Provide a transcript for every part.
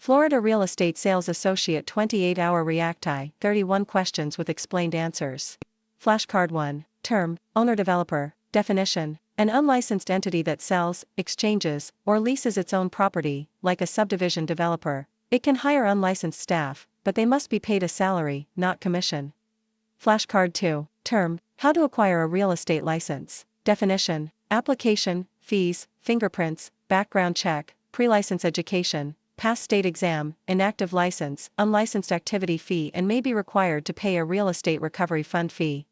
Florida Real Estate Sales Associate 28-hour Reacti, 31 questions with explained answers. Flashcard 1. Term, owner-developer. Definition: an unlicensed entity that sells, exchanges, or leases its own property, like a subdivision developer. It can hire unlicensed staff, but they must be paid a salary, not commission. Flashcard 2. Term, how to acquire a real estate license. Definition: application, fees, fingerprints, background check, pre-license education, pass state exam, inactive license, unlicensed activity fee, and may be required to pay a real estate recovery fund fee.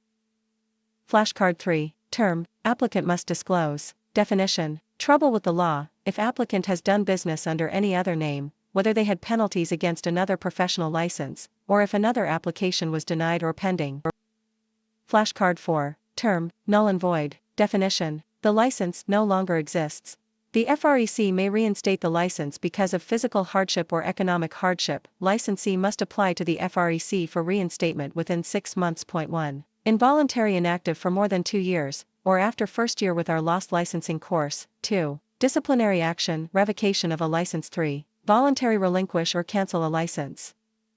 Flashcard 3. Term, applicant must disclose. Definition: trouble with the law, if applicant has done business under any other name, whether they had penalties against another professional license, or if another application was denied or pending. Flashcard 4. Term, null and void. Definition: the license no longer exists. The FREC may reinstate the license because of physical hardship or economic hardship. Licensee must apply to the FREC for reinstatement within 6 months. 1. Involuntary inactive for more than 2 years, or after first year with our lost licensing course. 2. Disciplinary action, revocation of a license. 3. Voluntary relinquish or cancel a license.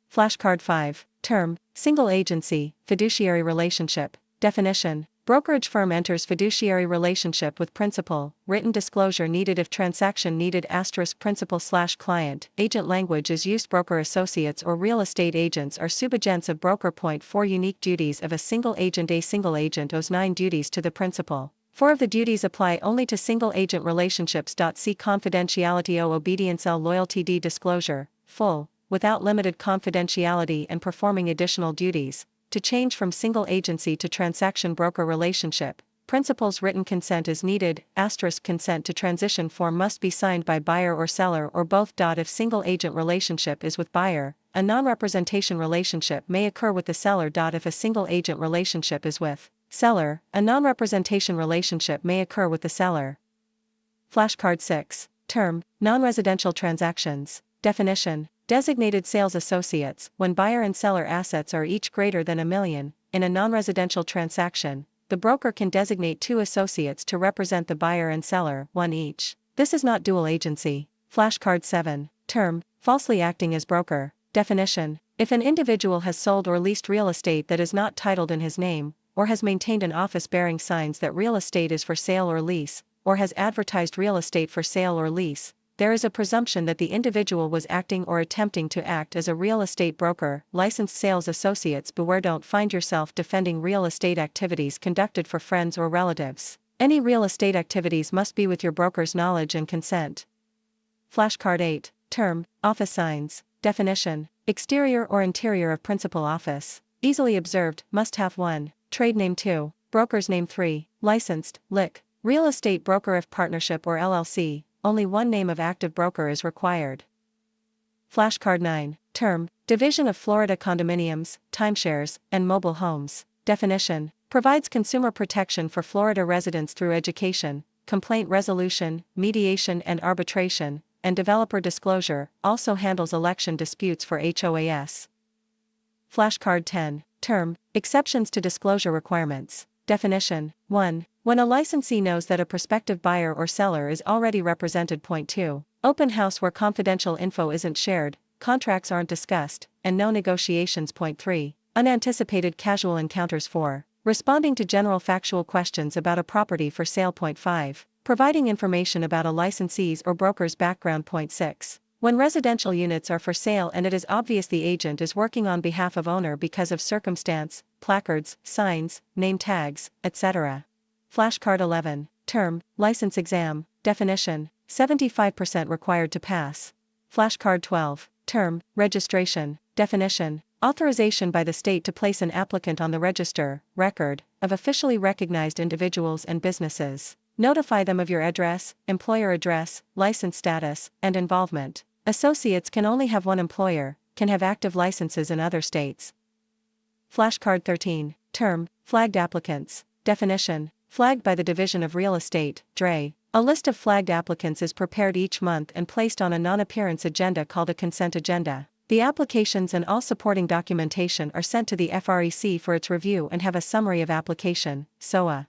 Flashcard 5. Term, single agency, fiduciary relationship. Definition: brokerage firm enters fiduciary relationship with principal, written disclosure needed if transaction needed. Principal/client, agent language is used. Broker associates or real estate agents are subagents of broker. 4 Unique duties of a single agent. A single agent owes 9 duties to the principal. 4 of the duties apply only to single agent relationships. C. Confidentiality. O. Obedience. L. Loyalty. D. Disclosure, full, without limited confidentiality and performing additional duties. To change from single agency to transaction broker relationship, principal's written consent is needed. Consent to transition form must be signed by buyer or seller or both. If single agent relationship is with buyer, a non-representation relationship may occur with the seller. If a single agent relationship is with seller, a non-representation relationship may occur with the seller. Flashcard 6. Term, non-residential transactions. Definition: designated sales associates, when buyer and seller assets are each greater than $1 million, in a non-residential transaction, the broker can designate 2 associates to represent the buyer and seller, 1 each. This is not dual agency. Flashcard 7. Term, falsely acting as broker. Definition: if an individual has sold or leased real estate that is not titled in his name, or has maintained an office bearing signs that real estate is for sale or lease, or has advertised real estate for sale or lease, there is a presumption that the individual was acting or attempting to act as a real estate broker. Licensed sales associates beware, don't find yourself defending real estate activities conducted for friends or relatives. Any real estate activities must be with your broker's knowledge and consent. Flashcard 8. Term, office signs. Definition: exterior or interior of principal office. Easily observed, must have 1. Trade name. 2. Broker's name. 3. Licensed, LIC. Real estate broker if partnership or LLC. Only 1 name of active broker is required. Flashcard 9. Term, division of Florida condominiums, timeshares, and mobile homes. Definition: provides consumer protection for Florida residents through education, complaint resolution, mediation and arbitration, and developer disclosure. Also handles election disputes for HOAS. Flashcard 10. Term, exceptions to disclosure requirements. Definition: 1. When a licensee knows that a prospective buyer or seller is already represented. 2. Open house where confidential info isn't shared, contracts aren't discussed, and no negotiations. 3. Unanticipated casual encounters. 4. Responding to general factual questions about a property for sale. 5. Providing information about a licensee's or broker's background. 6. When residential units are for sale and it is obvious the agent is working on behalf of owner because of circumstance, placards, signs, name tags, etc. Flashcard 11. Term, license exam. Definition: 75% required to pass. Flashcard 12. Term, registration. Definition: authorization by the state to place an applicant on the register, record, of officially recognized individuals and businesses. Notify them of your address, employer address, license status, and involvement. Associates can only have 1 employer, can have active licenses in other states. Flashcard 13. Term, flagged applicants. Definition: flagged by the Division of Real Estate, DRE. A list of flagged applicants is prepared each month and placed on a non-appearance agenda called a consent agenda. The applications and all supporting documentation are sent to the FREC for its review and have a summary of application, SOA.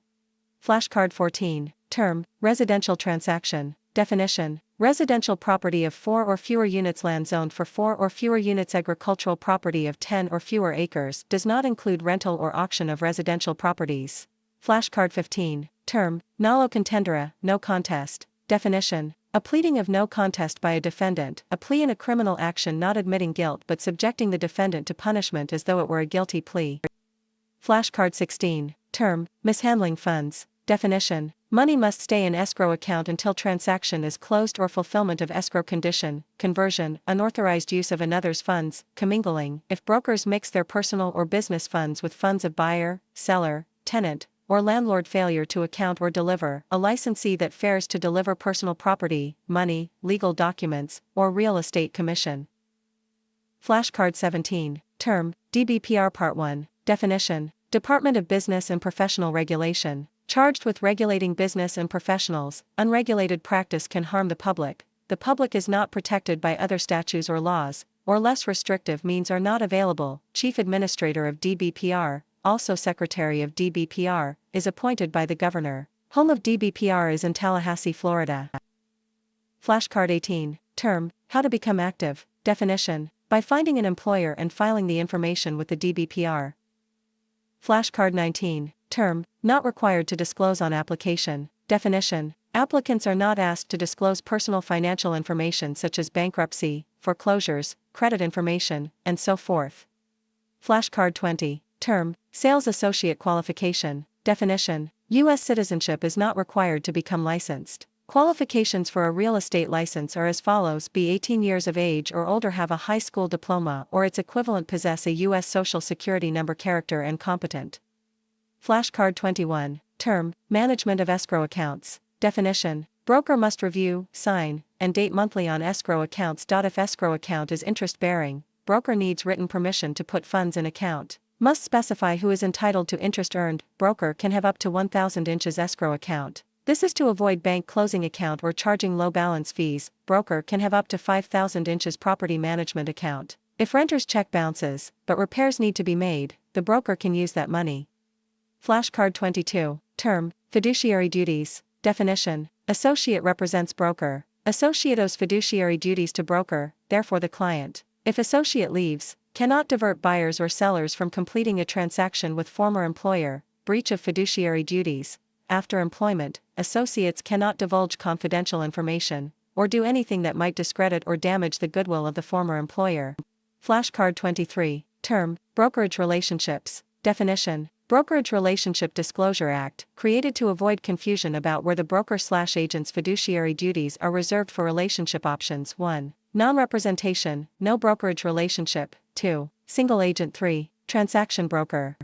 Flashcard 14. Term, residential transaction. Definition: residential property of 4 or fewer units. Land zoned for 4 or fewer units. Agricultural property of 10 or fewer acres does not include rental or auction of residential properties. Flashcard 15. Term: nolo contendere, no contest. Definition: a pleading of no contest by a defendant, a plea in a criminal action not admitting guilt but subjecting the defendant to punishment as though it were a guilty plea. Flashcard 16. Term: mishandling funds. Definition: money must stay in escrow account until transaction is closed or fulfillment of escrow condition, conversion, unauthorized use of another's funds, commingling, if brokers mix their personal or business funds with funds of buyer, seller, tenant, or landlord. Failure to account or deliver, a licensee that fails to deliver personal property, money, legal documents, or real estate commission. Flashcard 17. Term: DBPR Part 1. Definition: Department of Business and Professional Regulation. Charged with regulating business and professionals. Unregulated practice can harm the public. The public is not protected by other statutes or laws, or less restrictive means are not available. Chief Administrator of DBPR, also Secretary of DBPR, is appointed by the Governor. Home of DBPR is in Tallahassee, Florida. Flashcard 18. Term: how to become active. Definition: by finding an employer and filing the information with the DBPR. Flashcard 19. Term: not required to disclose on application. Definition: applicants are not asked to disclose personal financial information such as bankruptcy, foreclosures, credit information, and so forth. Flashcard 20. Term: sales associate qualification. Definition: U.S. citizenship is not required to become licensed. Qualifications for a real estate license are as follows: be 18 years of age or older, have a high school diploma or its equivalent, possess a U.S. Social Security number, character, and competent. Flashcard 21. Term: management of escrow accounts. Definition: broker must review, sign, and date monthly on escrow accounts. If escrow account is interest-bearing, broker needs written permission to put funds in account. Must specify who is entitled to interest earned. Broker can have up to 1,000 inches escrow account. This is to avoid bank closing account or charging low balance fees. Broker can have up to 5,000 inches property management account. If renter's check bounces, but repairs need to be made, the broker can use that money. Flashcard 22. Term: fiduciary duties. Definition: associate represents broker. Associate owes fiduciary duties to broker, therefore the client, if associate leaves, cannot divert buyers or sellers from completing a transaction with former employer. Breach of fiduciary duties. After employment, associates cannot divulge confidential information, or do anything that might discredit or damage the goodwill of the former employer. Flashcard 23. Term: brokerage relationships. Definition: Brokerage Relationship Disclosure Act, created to avoid confusion about where the broker/agent's fiduciary duties are reserved for relationship options. 1. Non-representation, no brokerage relationship. 2. Single agent. 3. Transaction broker.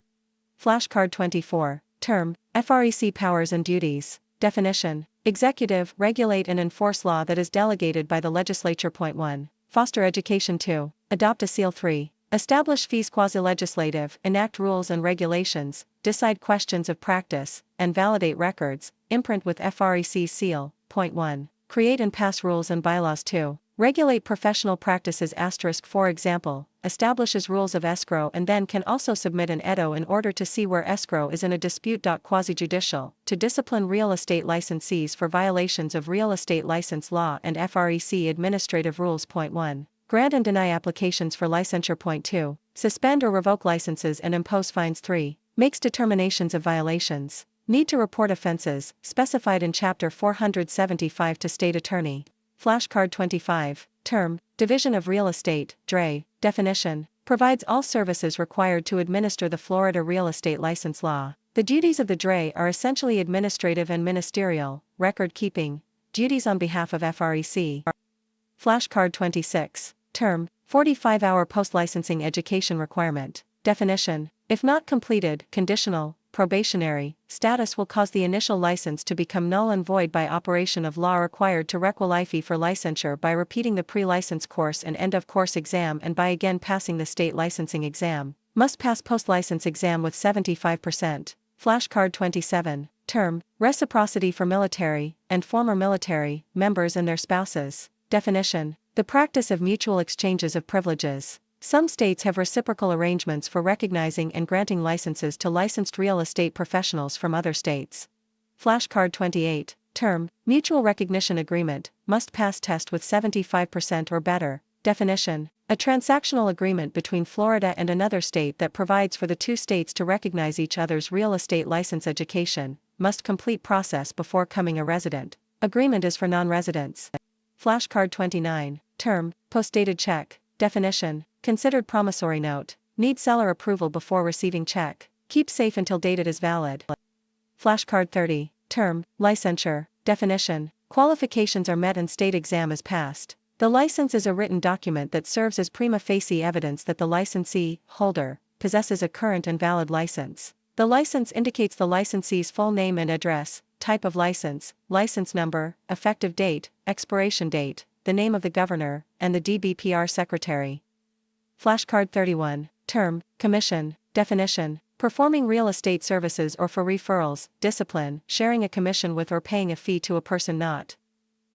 Flashcard 24. Term: FREC powers and duties. Definition: executive, regulate and enforce law that is delegated by the legislature. 1. Foster education. 2. Adopt a seal. 3. Establish fees. Quasi-legislative, enact rules and regulations, decide questions of practice, and validate records. Imprint with FREC seal. 1. Create and pass rules and bylaws. 2. Regulate professional practices. For example, establishes rules of escrow and then can also submit an EDO in order to see where escrow is in a dispute. Quasi-judicial, to discipline real estate licensees for violations of real estate license law and FREC administrative rules. 1. Grant and deny applications for licensure. 2. Suspend or revoke licenses and impose fines. 3. Makes determinations of violations. Need to report offenses, specified in Chapter 475 to State Attorney. Flashcard 25. Term: Division of Real Estate, DRE. Definition: provides all services required to administer the Florida real estate license law. The duties of the DRE are essentially administrative and ministerial, record keeping, duties on behalf of FREC. Flashcard 26. Term: 45-hour post-licensing education requirement. Definition: if not completed, conditional, probationary, status will cause the initial license to become null and void by operation of law. Required to requalify for licensure by repeating the pre-license course and end-of-course exam and by again passing the state licensing exam. Must pass post-license exam with 75%. Flashcard 27. Term: reciprocity for military and former military members and their spouses. Definition: the practice of mutual exchanges of privileges. Some states have reciprocal arrangements for recognizing and granting licenses to licensed real estate professionals from other states. Flashcard 28. Term, mutual recognition agreement, must pass test with 75% or better. Definition, a transactional agreement between Florida and another state that provides for the two states to recognize each other's real estate license. Education, must complete process before becoming a resident. Agreement is for non-residents. Flashcard 29, term, postdated check. Definition, considered promissory note, need seller approval before receiving check, keep safe until dated is valid. Flashcard 30, term, licensure. Definition, qualifications are met and state exam is passed. The license is a written document that serves as prima facie evidence that the licensee, holder, possesses a current and valid license. The license indicates the licensee's full name and address, type of license number, effective date, expiration date, the name of the governor, and the DBPR secretary. Flashcard 31, term, commission. Definition, performing real estate services or for referrals, discipline, sharing a commission with or paying a fee to a person not